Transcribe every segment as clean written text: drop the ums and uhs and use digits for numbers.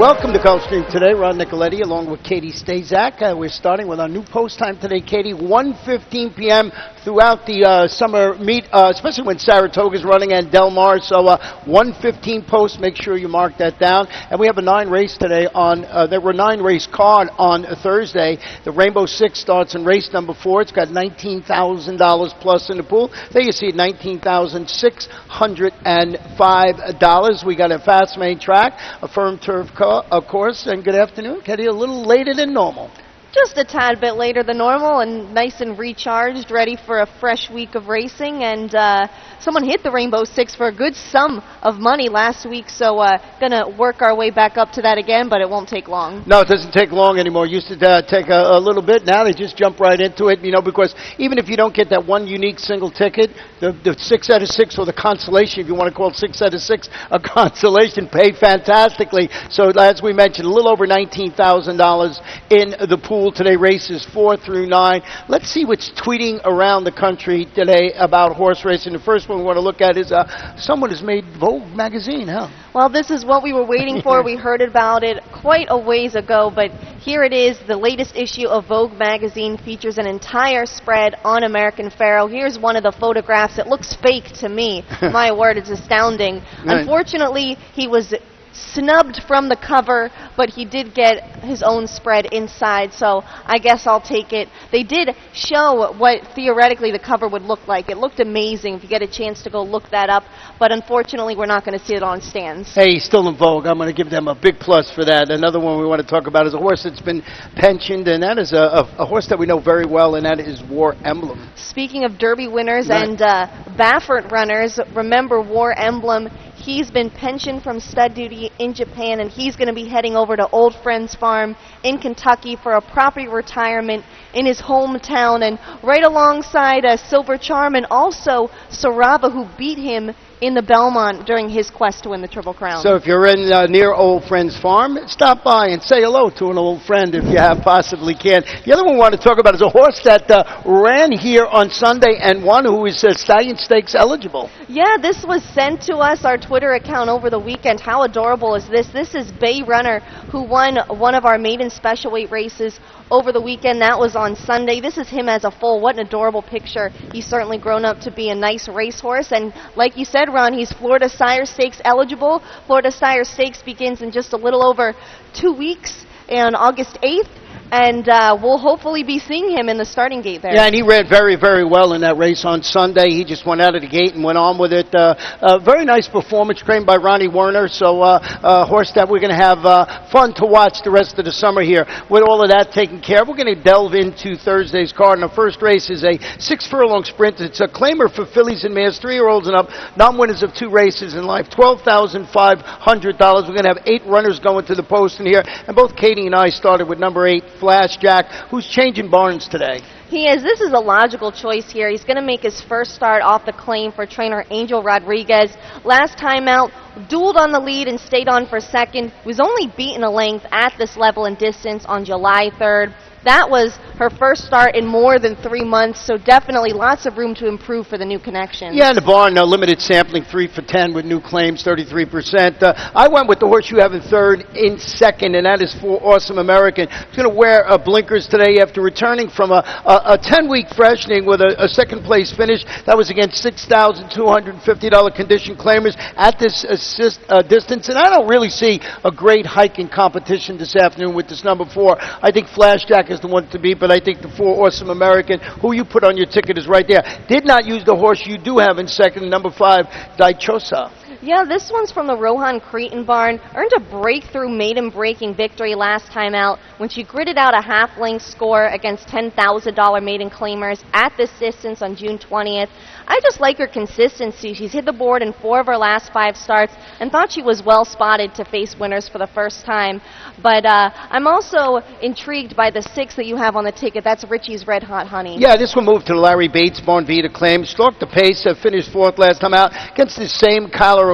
Welcome to Gulfstream today. Ron Nicoletti along with Katie Stazak. We're starting with our new post time today, Katie, 1:15 p.m. throughout the summer meet, especially when Saratoga is running and Del Mar. So 1:15 post, make sure you mark that down. And we have a 9-race today on, there were 9-race card on Thursday. The Rainbow Six starts in race number 4. It's got $19,000 plus in the pool. There you see it, $19,605. We got a fast main track, a firm turf of course, and good afternoon. Katie, a little later than normal. Just a tad bit later than normal and nice and recharged, ready for a fresh week of racing. And someone hit the Rainbow Six for a good sum of money last week, so going to work our way back up to that again, but it won't take long. No, it doesn't take long anymore. It used to take a little bit. Now they just jump right into it, you know, because even if you don't get that one unique single ticket, the 6 out of 6 or the consolation, if you want to call it 6 out of 6, a consolation, pay fantastically. So as we mentioned, a little over $19,000 in the pool today, races 4 through 9. Let's see what's tweeting around the country today about horse racing. The first one we want to look at is someone has made Vogue magazine, huh? Well, this is what we were waiting for. We heard about it quite a ways ago, but here it is. The latest issue of Vogue magazine features an entire spread on American Pharoah. Here's one of the photographs. It looks fake to me. My word, it's astounding. Right. Unfortunately, he was snubbed from the cover, but he did get his own spread inside, so I guess I'll take it. They did show what theoretically the cover would look like. It looked amazing if you get a chance to go look that up, but unfortunately we're not going to see it on stands. Hey, he's still in Vogue. I'm going to give them a big plus for that. Another one we want to talk about is a horse that's been pensioned, and that is a horse that we know very well, and that is War Emblem. Speaking of Derby winners Right. and Baffert runners, remember War Emblem. He's been pensioned from stud duty in Japan, and he's going to be heading over to Old Friends Farm in Kentucky for a property retirement in his hometown, and right alongside Silver Charm and also Sarava, who beat him in the Belmont during his quest to win the Triple Crown. So if you're in near Old Friends Farm, stop by and say hello to an old friend if you possibly can. The other one we want to talk about is a horse that ran here on Sunday and won, who is Stallion Stakes eligible. Yeah, this was sent to us, our Twitter account, over the weekend. How adorable is this? This is Bay Runner, who won one of our maiden special weight races over the weekend. That was on Sunday. This is him as a foal. What an adorable picture. He's certainly grown up to be a nice racehorse. And like you said, Ron, he's Florida Sire Stakes eligible. Florida Sire Stakes begins in just a little over 2 weeks on August 8th. And we'll hopefully be seeing him in the starting gate there. Yeah, and he ran very, very well in that race on Sunday. He just went out of the gate and went on with it. A very nice performance trained by Ronnie Werner. So a horse that we're going to have fun to watch the rest of the summer here. With all of that taken care of, we're going to delve into Thursday's card. And the first race is a 6-furlong sprint. It's a claimer for fillies and mares, 3-year-olds and up, non-winners of 2 races in life, $12,500. We're going to have 8 runners going to the post in here. And both Katie and I started with number 8, Flash Jack, who's changing barns today. He is. This is a logical choice here. He's going to make his first start off the claim for trainer Angel Rodriguez. Last time out, dueled on the lead and stayed on for second. Was only beaten a length at this level and distance on July 3rd. That was her first start in more than 3 months, so definitely lots of room to improve for the new connection. Yeah, in the barn, limited sampling, 3 for 10 with new claims, 33%. I went with the horse you have in third, in second, and that is for Awesome American. He's going to wear blinkers today after returning from a 10-week freshening with a second-place finish. That was against $6,250 condition claimers at this distance, and I don't really see a great hike in competition this afternoon with this number 4. I think Flash Jack is the one to beat, but I think the 4 Awesome American, who you put on your ticket, is right there. Did not use the horse you do have in second, number 5, Dichosa. Yeah, this one's from the Rohan Cretan barn. Earned a breakthrough maiden-breaking victory last time out when she gritted out a half-length score against $10,000 maiden claimers at this distance on June 20th. I just like her consistency. She's hit the board in 4 of her last 5 starts and thought she was well spotted to face winners for the first time. But I'm also intrigued by the 6 that you have on the ticket. That's Richie's Red Hot Honey. Yeah, this one moved to the Larry Bates barn via the claim. Stalked the pace, finished 4th last time out against the same Colorado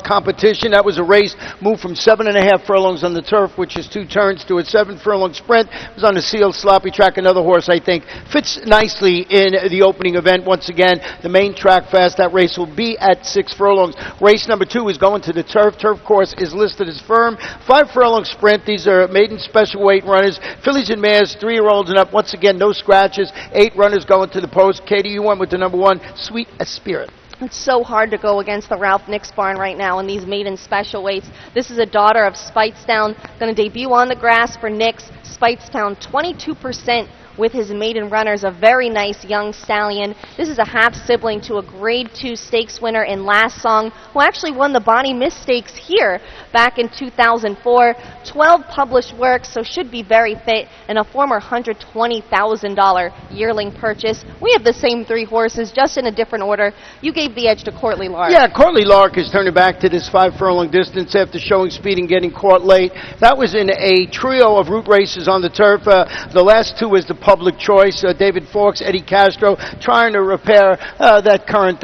competition. That was a race moved from 7.5 furlongs on the turf, which is 2 turns, to a 7-furlong sprint. It was on a sealed, sloppy track. Another horse, I think, fits nicely in the opening event. Once again, the main track fast. That race will be at 6 furlongs. Race number 2 is going to the turf. Turf course is listed as firm. 5-furlong sprint. These are maiden special weight runners. Fillies and mares, 3-year-olds and up. Once again, no scratches. 8 runners going to the post. Katie, you went with the number 1, Sweet Spirit. It's so hard to go against the Ralph Nix barn right now in these maiden special weights. This is a daughter of Speightstown, going to debut on the grass for Nix. Speightstown, 22% with his maiden runners, a very nice young stallion. This is a half-sibling to a Grade 2 stakes winner in Last Song, who actually won the Bonnie Miss Stakes here back in 2004. 12 published works, so should be very fit, and a former $120,000 yearling purchase. We have the same 3 horses, just in a different order. You gave the edge to Courtly Lark. Yeah, Courtly Lark is turning back to this 5-furlong distance after showing speed and getting caught late. That was in a trio of route races on the turf. The last 2 was the public choice. David Fawkes, Eddie Castro, trying to repair that current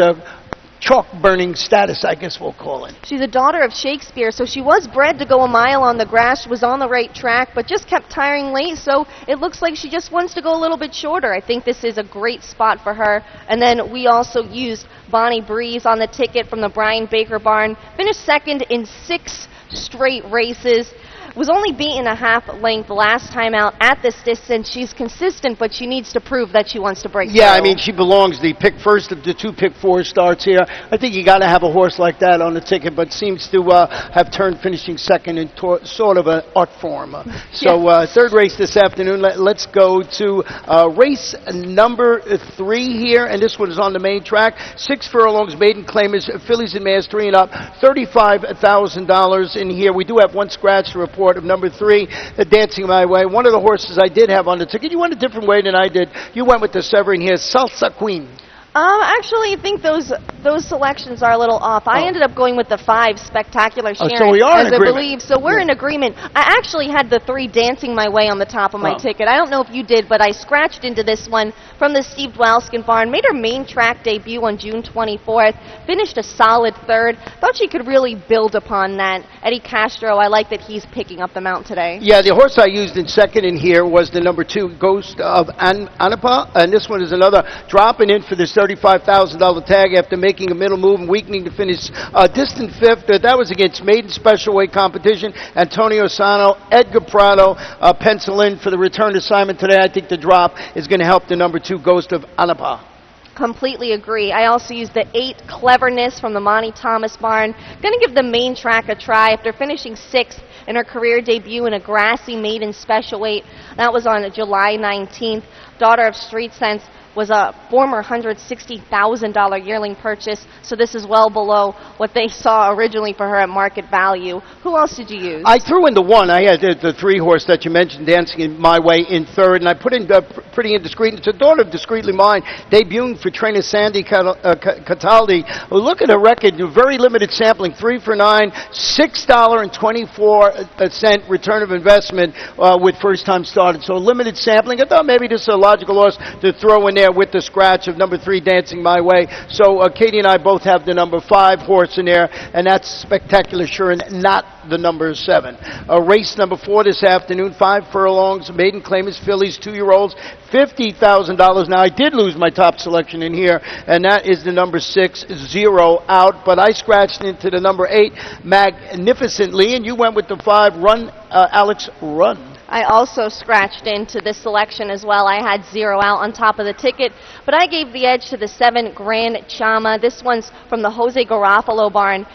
chalk-burning status, I guess we'll call it. She's a daughter of Shakespeare, so she was bred to go a mile on the grass. She was on the right track, but just kept tiring late, so it looks like she just wants to go a little bit shorter. I think this is a great spot for her. And then we also used Bonnie Breeze on the ticket from the Brian Baker barn. Finished second in 6 straight races. Was only beaten a half length last time out at this distance. She's consistent, but she needs to prove that she wants to break through. Yeah, I mean, she belongs the pick first of the 2 pick 4 starts here. I think you got to have a horse like that on the ticket, but seems to have turned finishing second in sort of an art form. Third race this afternoon. Let's go to race number 3 here, and this one is on the main track. 6 furlongs, maiden claimers, fillies and mares 3 and up, $35,000 in here. We do have 1 scratch to report of number 3, Dancing My Way. One of the horses I did have on the ticket. You went a different way than I did. You went with the Severin here, Salsa Queen. Actually, I think those selections are a little off. I ended up going with the 5, Spectacular Sharon, so we are in as I agreement. believe. So we're in agreement. I actually had the 3 Dancing My Way on the top of my ticket. I don't know if you did, but I scratched into this one from the Steve Dwalskin barn. Made her main track debut on June 24th. Finished a solid 3rd. Thought she could really build upon that. Eddie Castro, I like that he's picking up the mount today. Yeah, the horse I used in second in here was the number 2, Ghost of Anapa, and this one is another dropping in for this $35,000 tag after making a middle move and weakening to finish distant 5th. That was against maiden special weight competition. Antonio Sano, Edgar Prado pencil in for the return assignment today. I think the drop is going to help the number 2, Ghost of Anapa. Completely agree. I also used the 8 Cleverness from the Monty Thomas barn. Going to give the main track a try after finishing 6th in her career debut in a grassy maiden special weight. That was on July 19th. Daughter of Street Sense was a former $160,000 yearling purchase, so this is well below what they saw originally for her at market value. Who else did you use? I threw in the 1. I had the 3 horse that you mentioned, Dancing in My Way, in 3rd, and I put in Pretty Indiscreet. It's a daughter of Discreetly Mine, debuting for trainer Sandy Cataldi. Look at her record, very limited sampling, 3 for 9, $6.24 return of investment with first time started. So limited sampling. I thought maybe this is a logical horse to throw in there with the scratch of number 3, Dancing My Way. So Katie and I both have the number 5 horse in there, and that's Spectacular Sharon, not the number 7. Race number 4 this afternoon, 5 furlongs, maiden claimers, fillies, 2-year-olds, $50,000. Now, I did lose my top selection in here, and that is the number 6, Zero Out, but I scratched into the number 8, Magnificently, and you went with the 5, Run, Alex, Run. I also scratched into this selection as well. I had Zero Out on top of the ticket, but I gave the edge to the 7, Grand Chama. This one's from the Jose Garofalo barn.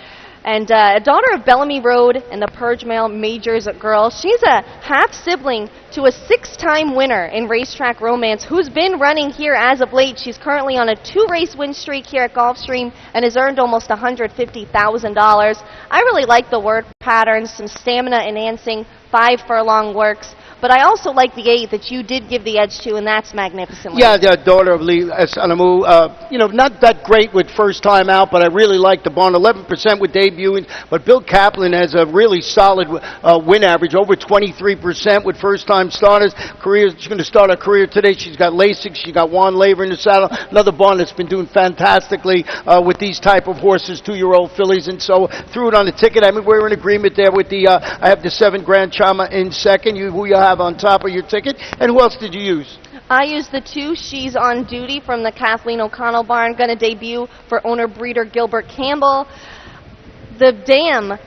And a daughter of Bellamy Road and the Purgemail Majors girl. She's a half-sibling to a 6-time winner in Racetrack Romance who's been running here as of late. She's currently on a 2-race win streak here at Gulfstream and has earned almost $150,000. I really like the word patterns, some stamina enhancing, 5 furlong works. But I also like the 8 that you did give the edge to, and that's Magnificently. Yeah, the daughter of Lee Asanamu. Not that great with first time out, but I really like the barn. 11% with debuting, but Bill Kaplan has a really solid win average, over 23% with first time starters. She's going to start her career today. She's got Lasix, she's got Juan Laver in the saddle. Another barn that's been doing fantastically with these type of horses, 2-year-old fillies, and so threw it on the ticket. I mean, we're in agreement there with the. I have the 7 Grand Chama in second. Who you have on top of your ticket, and who else did you use? I used the 2, She's on Duty from the Kathleen O'Connell barn, going to debut for owner-breeder Gilbert Campbell. The dam,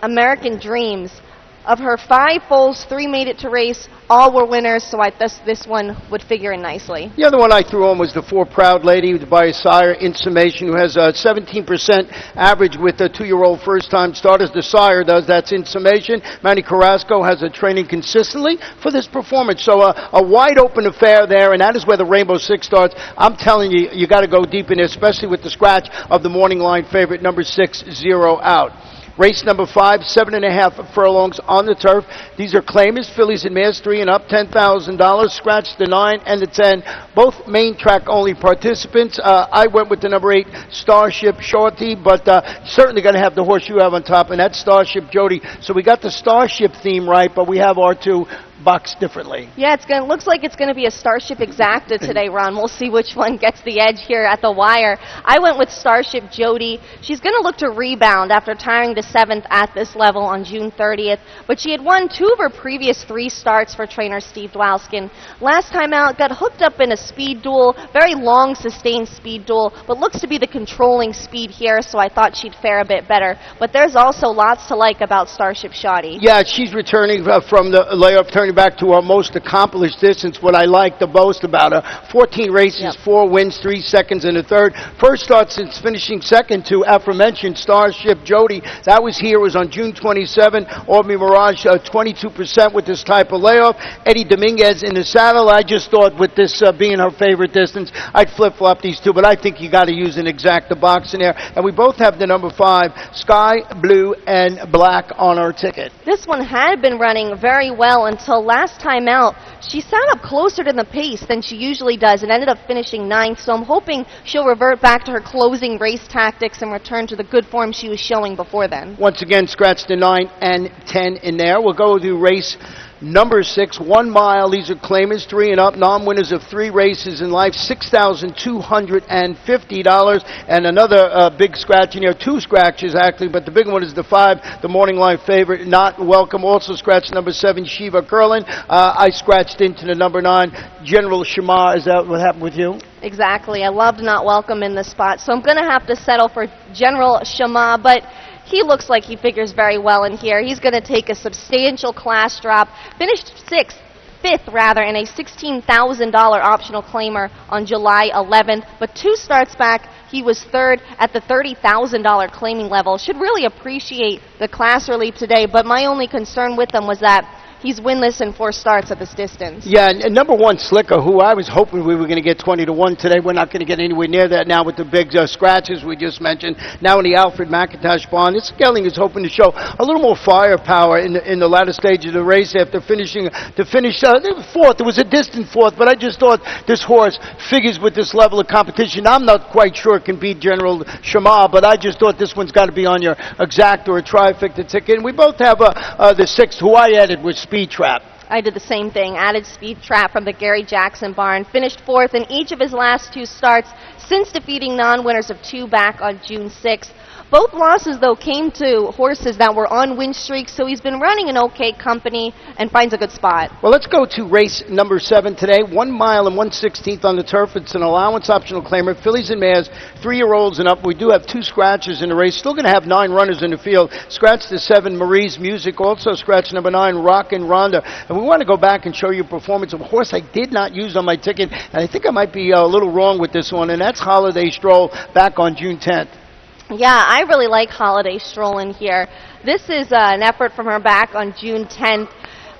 American Dreams, of her 5 foals, 3 made it to race. All were winners, so this one would figure in nicely. The other one I threw on was the 4 Proud Lady by a sire, In Summation, who has a 17% average with a 2-year-old first-time starters. The sire does, that's In Summation. Manny Carrasco has a training consistently for this performance. So a wide-open affair there, and that is where the Rainbow Six starts. I'm telling you, you got to go deep in there, especially with the scratch of the morning line favorite, number 6, 0 Out. Race number 5, 7.5 furlongs on the turf. These are claimers, fillies and mares, 3 and up, $10,000. Scratch the 9 and the 10. Both main track only participants. I went with the number 8, Starship Shorty, but certainly going to have the horse you have on top, and that's Starship Jody. So we got the Starship theme right, but we have our 2 boxed differently. Yeah, looks like it's going to be a Starship Exacta today, Ron. We'll see which one gets the edge here at the wire. I went with Starship Jody. She's going to look to rebound after tiring to 7th at this level on June 30th, but she had won 2 of her previous 3 starts for trainer Steve Dwalskin. Last time out, got hooked up in a speed duel, very long sustained speed duel, but looks to be the controlling speed here, so I thought she'd fare a bit better. But there's also lots to like about Starship Shawty. Yeah, she's returning from the layoff, turning back to our most accomplished distance, what I like the most about her. 14 races, 4 wins, 3 seconds and a third. First start since finishing second to aforementioned Starship Jody. That was on June 27. Aubrey Mirage, 22% with this type of layoff. Eddie Dominguez in the saddle. I just thought with this being her favorite distance, I'd flip-flop these 2, but I think you got to use an Exacta box in there. And we both have the number 5, Sky Blue and Black on our ticket. This one had been running very well until last time out. She sat up closer to the pace than she usually does and ended up finishing 9th, so I'm hoping she'll revert back to her closing race tactics and return to the good form she was showing before then. Once again, scratch the 9 and 10 in there. We'll go to race number 6, 1 mile. These are claimers, 3 and up, non-winners of 3 races in life, $6,250. And another big scratch in here, 2 scratches actually, but the big one is the 5, the morning line favorite, Not Welcome. Also scratched number 7, Shiva Curlin. I scratched into the number 9, General Shamar. Is that what happened with you? Exactly. I loved Not Welcome in this spot, so I'm going to have to settle for General Shamar, but he looks like he figures very well in here. He's going to take a substantial class drop. Finished 5th in a $16,000 optional claimer on July 11th, but 2 starts back, he was 3rd at the $30,000 claiming level. Should really appreciate the class relief today, but my only concern with him was that he's winless in 4 starts at this distance. Yeah, and number 1, Slicker, who I was hoping we were going to get 20-1 today. We're not going to get anywhere near that now with the big scratches we just mentioned. Now in the Alfred McIntosh barn, this Gelling is hoping to show a little more firepower in the latter stage of the race after finishing 4th. It was a distant 4th, but I just thought this horse figures with this level of competition. I'm not quite sure it can beat General Shamar, but I just thought this one's got to be on your Exacta or trifecta ticket. And we both have the 6th, who I added was Speed Trap. I did the same thing. Added Speed Trap from the Gary Jackson barn. Finished 4th in each of his last 2 starts since defeating non-winners of 2 back on June 6th. Both losses, though, came to horses that were on win streaks, so he's been running an okay company and finds a good spot. Well, let's go to race number 7 today. 1 mile and 1/16 on the turf. It's an allowance optional claimer. Fillies and mares, 3-year-olds and up. We do have 2 scratches in the race. Still going to have 9 runners in the field. Scratch the 7, Marie's Music. Also scratch number 9, Rockin' Rhonda. And we want to go back and show you a performance of a horse I did not use on my ticket, and I think I might be a little wrong with this one, and that's Holiday Stroll back on June 10th. Yeah, I really like Holiday Stroll in here. This is an effort from her back on June 10th.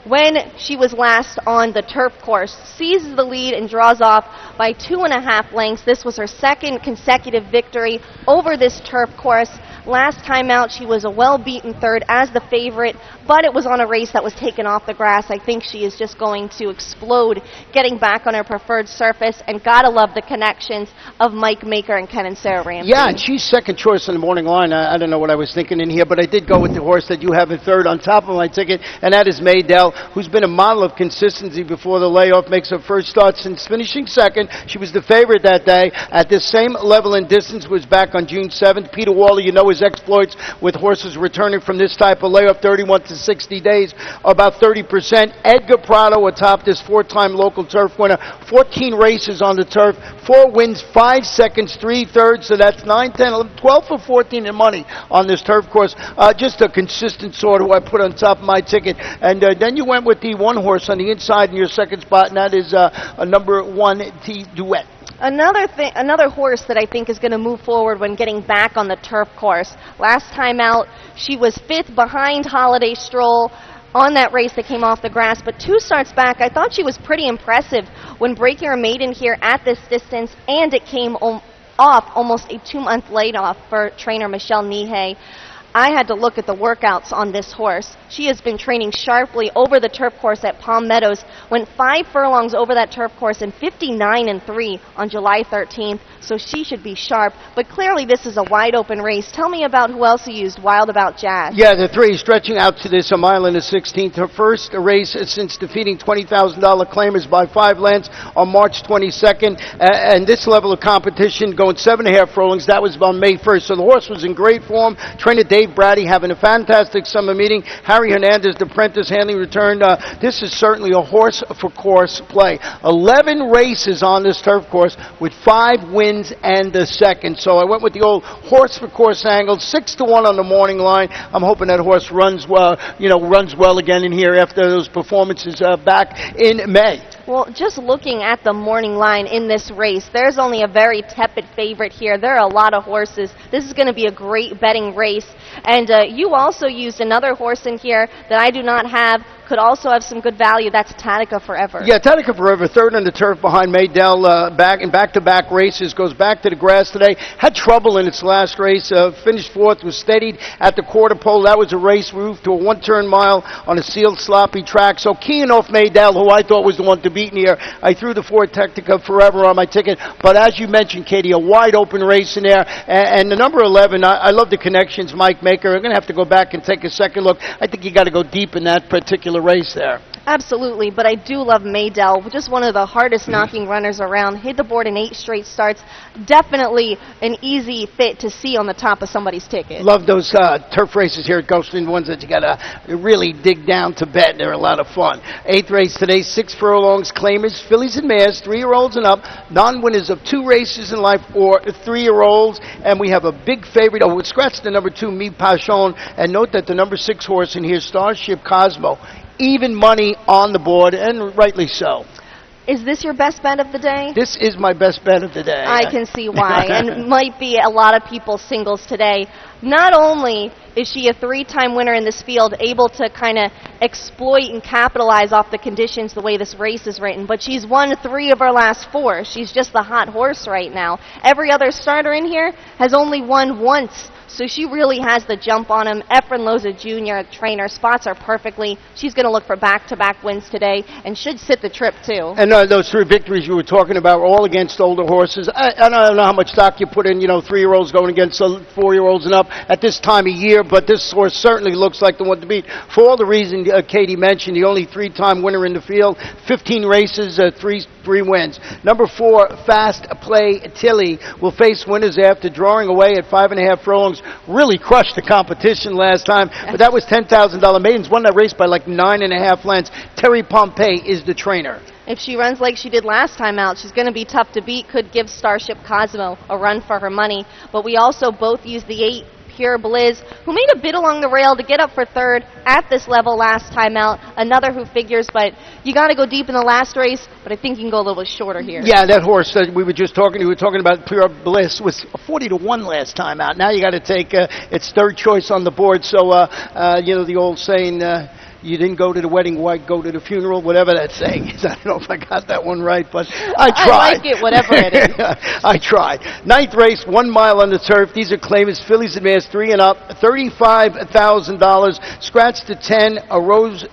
when she was last on the turf course. Seizes the lead and draws off by 2.5 lengths. This was her second consecutive victory over this turf course. Last time out, she was a well-beaten third as the favorite, but it was on a race that was taken off the grass. I think she is just going to explode getting back on her preferred surface, and gotta love the connections of Mike Maker and Ken and Sarah Ramsey. Yeah, and she's second choice in the morning line. I don't know what I was thinking in here, but I did go with the horse that you have in third on top of my ticket, and that is Maydell, who's been a model of consistency before the layoff, makes her first start since finishing second. She was the favorite that day. At this same level and distance was back on June 7th. Peter Waller, you know his exploits with horses returning from this type of layoff, 31 to 60 days, about 30%. Edgar Prado atop this four-time local turf winner, 14 races on the turf, 4 wins, 5 seconds, 3/3, so that's 9, 10, 11, 12 for 14 in money on this turf course. Just a consistent sort who I put on top of my ticket. And then you went with the one horse on the inside in your second spot, and that is a number 1, T Duet. Another horse that I think is going to move forward when getting back on the turf course. Last time out, she was 5th behind Holiday Stroll on that race that came off the grass, but 2 starts back, I thought she was pretty impressive when breaking her maiden here at this distance, and it came off almost a 2-month layoff for trainer Michelle Nihei. I had to look at the workouts on this horse. She has been training sharply over the turf course at Palm Meadows, went 5 furlongs over that turf course in 59-3 on July 13th, so she should be sharp. But clearly this is a wide open race. Tell me about who else you used, Wild About Jazz. Yeah, the 3 stretching out to this a mile and a 16th. Her first race since defeating $20,000 claimers by 5 lengths on March 22nd. And this level of competition going 7.5 furlongs, that was on May 1st. So the horse was in great form. Trainer Dave Brady having a fantastic summer meeting. Harry Hernandez, the apprentice, handling return. This is certainly a horse for course play. 11 races on this turf course with 5 wins and a second. So I went with the old horse for course angle, 6-1 on the morning line. I'm hoping that horse runs well, runs well again in here after those performances back in May. Well, just looking at the morning line in this race, there's only a very tepid favorite here. There are a lot of horses. This is going to be a great betting race. And you also used another horse in here that I do not have, could also have some good value. That's Tatica Forever. Yeah, Tatica Forever, third on the turf behind Maydell, back-to-back races, goes back to the grass today. Had trouble in its last race, finished 4th, was steadied at the quarter pole. That was a race moved to a 1-turn mile on a sealed, sloppy track. So keying off Maydell, who I thought was the one to beat in here, I threw the 4 Tatica Forever on my ticket. But as you mentioned, Katie, a wide-open race in there. And the number 11, I love the connections, Mike Maker. I'm going to have to go back and take a second look. I think you got to go deep in that particular race there. Absolutely, but I do love Maydell, just one of the hardest knocking runners around. Hit the board in 8 straight starts. Definitely an easy fit to see on the top of somebody's ticket. Love those turf races here at Gulfstream, the ones that you got to really dig down to bet. They're a lot of fun. 8th race today, 6 furlongs, claimers, fillies and mares, 3-year-olds and up, non-winners of 2 races in life or 3-year-olds, and we have a big favorite. Oh, we'll scratch the number 2, Mi Pachon, and note that the number 6 horse in here, Starship Cosmo, even money on the board, and rightly so. Is this your best bet of the day? This is my best bet of the day. I can see why, and might be a lot of people's singles today. Not only is she a 3-time winner in this field, able to kind of exploit and capitalize off the conditions the way this race is written, but she's won 3 of her last 4. She's just the hot horse right now. Every other starter in here has only won once. So she really has the jump on him. Efren Loza Jr., trainer, spots her perfectly. She's going to look for back-to-back wins today and should sit the trip, too. And those 3 victories you were talking about were all against older horses. I don't know how much stock you put in, 3-year-olds going against 4-year-olds and up at this time of year, but this horse certainly looks like the one to beat. For all the reasons Katie mentioned, the only 3-time winner in the field, 15 races, 3 wins. Number 4, Fast Play Tilly, will face winners after drawing away at 5.5 furlongs. Really crushed the competition last time, but that was $10,000. Maidens won that race by like 9.5 lengths. Terry Pompey is the trainer. If she runs like she did last time out, she's going to be tough to beat. Could give Starship Cosmo a run for her money. But we also both used the 8 Pure Blizz, who made a bit along the rail to get up for 3rd at this level last time out. Another who figures, but you got to go deep in the last race, but I think you can go a little bit shorter here. Yeah, that horse that we were just talking to, we were talking about Pure Bliss, was 40-1 last time out. Now you got to take its 3rd choice on the board. So, the old saying, you didn't go to the wedding, why go to the funeral? Whatever that saying is. I don't know if I got that one right, but I tried. I like it, whatever it is. I tried. Ninth race, 1 mile on the turf. These are claimants. Fillies advanced 3 and up, $35,000. Scratch to 10, a rose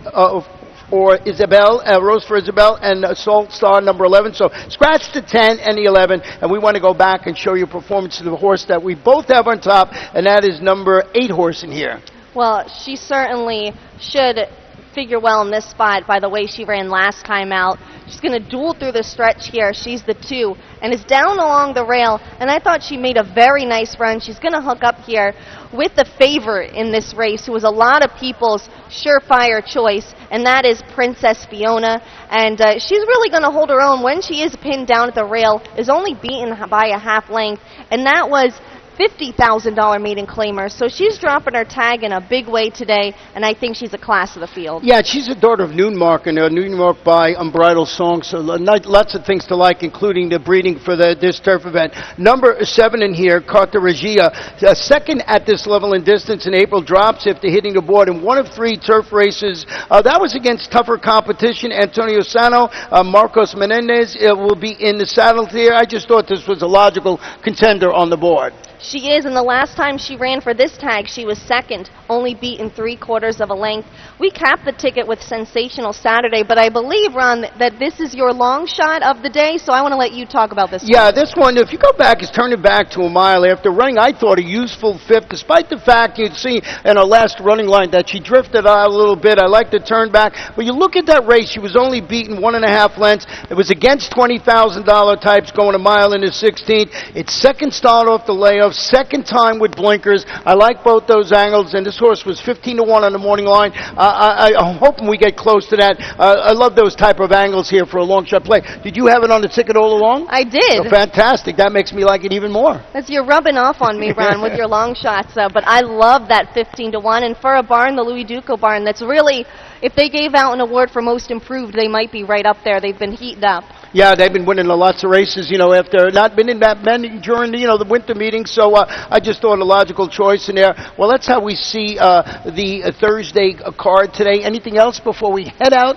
for Isabel, Rose for Isabel, and Salt Star number 11. So scratch the 10 and the 11, and we want to go back and show you performance of the horse that we both have on top, and that is number 8 horse in here. Well, she certainly should figure well in this spot by the way she ran last time out. She's going to duel through the stretch here. She's the 2 and is down along the rail, and I thought she made a very nice run. She's going to hook up here with the favorite in this race, who was a lot of people's surefire choice, and that is Princess Fiona. And she's really going to hold her own when she is pinned down at the rail, is only beaten by a half length, and that was $50,000 maiden claimer. So she's dropping her tag in a big way today, and I think she's a class of the field. Yeah, she's a daughter of Newmark, and Newmark by Unbridled Song, so lots of things to like, including the breeding for this turf event. Number 7 in here, Carta Regia, second at this level in distance in April, drops after hitting the board in 1 of 3 turf races. That was against tougher competition. Antonio Sano, Marcos Menendez will be in the saddle here. I just thought this was a logical contender on the board. She is, and the last time she ran for this tag, she was second, only beaten 3/4 of a length. We capped the ticket with Sensational Saturday, but I believe, Ron, that this is your long shot of the day, so I want to let you talk about this one. Yeah, this one, if you go back, is turning back to a mile after running, I thought, a useful 5th, despite the fact you'd see in our last running line that she drifted out a little bit. I like the turn back. But you look at that race, she was only beaten 1.5 lengths. It was against $20,000 types going a mile in the 16th. It's second start off the layoff. Second time with blinkers. I like both those angles, and this horse was 15-1 on the morning line. I'm hoping we get close to that. I love those type of angles here for a long shot play. Did you have it on the ticket all along? I did. Oh, fantastic. That makes me like it even more. That's, you're rubbing off on me, Ron, with your long shots. But I love that 15-1, and for a barn, the Louis Duco barn, that's really, if they gave out an award for most improved, they might be right up there. They've been heated up. Yeah, they've been winning lots of races, after not been in that many during, the winter meetings, so I just thought a logical choice in there. Well, that's how we see the Thursday card today. Anything else before we head out?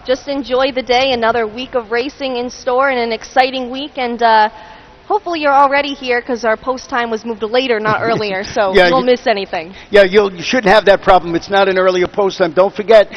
Just enjoy the day. Another week of racing in store and an exciting week, and hopefully you're already here because our post time was moved later, not earlier, so you won't miss anything. Yeah, you shouldn't have that problem. It's not an earlier post time. Don't forget,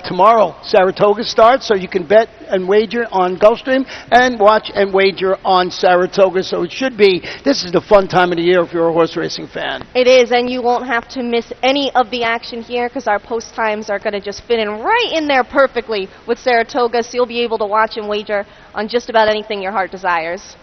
tomorrow Saratoga starts, so you can bet and wager on Gulfstream and watch and wager on Saratoga. So it should be, this is the fun time of the year if you're a horse racing fan. It is, and you won't have to miss any of the action here because our post times are going to just fit in right in there perfectly with Saratoga, so you'll be able to watch and wager on just about anything your heart desires.